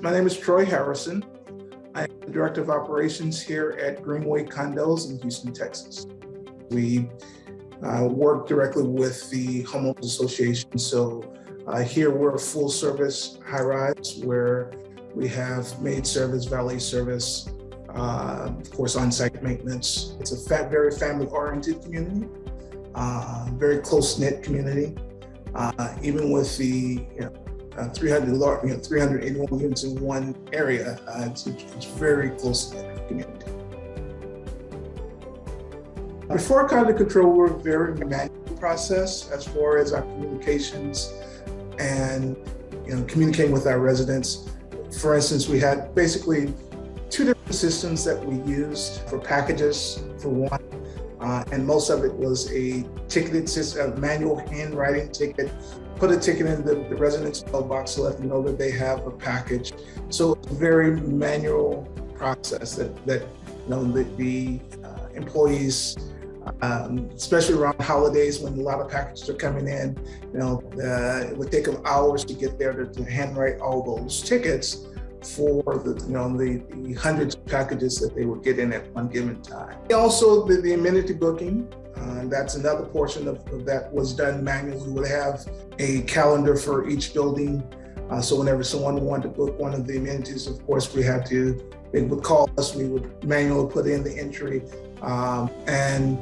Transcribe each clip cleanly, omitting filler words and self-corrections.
My name is Troy Harrison. I am the Director of Operations here at Greenway Condos in Houston, Texas. We work directly with the Homeowners Association. So here we're a full service high-rise where we have maid service, valet service, of course, on-site maintenance. It's a very family-oriented community, very close-knit community. Even with the 381 units in one area, it's very close-knit community. Before Condo Control, we're a very manual process as far as our communications and communicating with our residents. For instance, we had basically two different systems that we used for packages, for one, and most of it was a ticketed system, a manual handwriting ticket. Put a ticket in the resident's mailbox to let them know that they have a package. So it's a very manual process that the employees, especially around holidays when a lot of packages are coming in, it would take them hours to get there to handwrite all those tickets for the hundreds of packages that they would get in at one given time. Also, the amenity booking, that's another portion of that was done manually. We would have a calendar for each building. So whenever someone wanted to book one of the amenities, of course, they would call us, we would manually put in the entry, and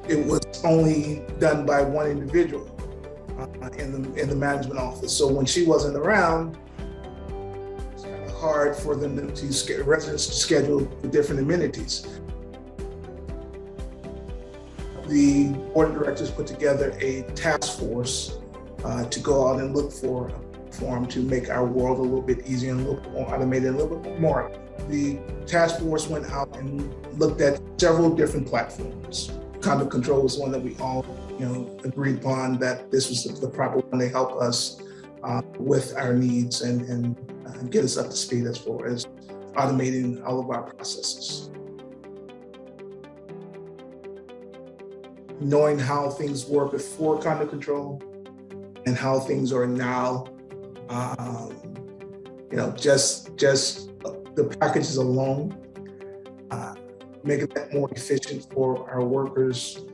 it was only done by one individual in the management office. So when she wasn't around, it's kind of hard for them residents to schedule the different amenities. The board of directors put together a task force to go out and look for a form to make our world a little bit easier and a little bit more automated, a little bit more. The task force went out and looked at several different platforms. Condo Control was one that we all agreed upon that this was the proper one to help us with our needs and get us up to speed as far as automating all of our processes. Knowing how things were before Condo Control and how things are now, just the packages alone, making that more efficient for our workers.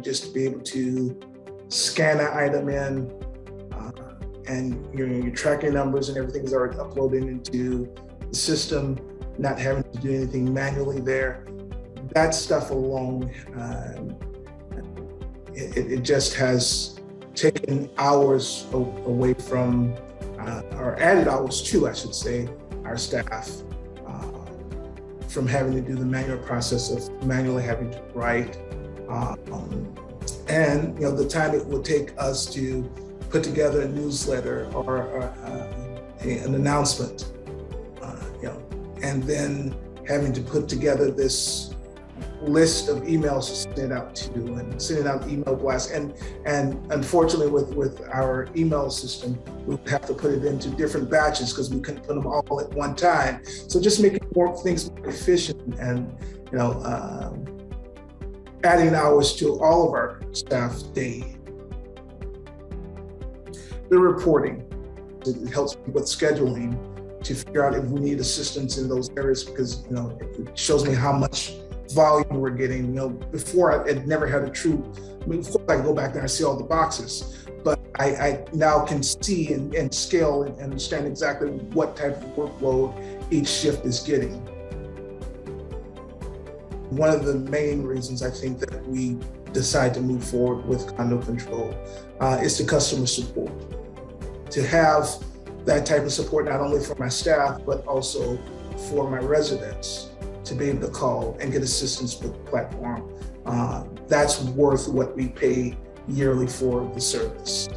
Just to be able to scan an item in, and your tracking numbers and everything is already uploaded into the system, not having to do anything manually there. That stuff alone, it just has taken hours away from, or added hours to, I should say, our staff, from having to do the manual process of manually having to write, and the time it would take us to put together a newsletter or an announcement, and then having to put together this list of emails to send out to, and sending out email blasts. And unfortunately with our email system, we would have to put it into different batches because we couldn't put them all at one time. So just making things more efficient and, adding hours to all of our staff's day. The reporting, it helps me with scheduling to figure out if we need assistance in those areas because, it shows me how much volume we're getting. Before I never had a true, of course I can go back there and see all the boxes, but I now can see and scale and understand exactly what type of workload each shift is getting. One of the main reasons I think that we decide to move forward with Condo Control is the customer support. To have that type of support, not only for my staff, but also for my residents, to be able to call and get assistance with the platform. That's worth what we pay yearly for the service.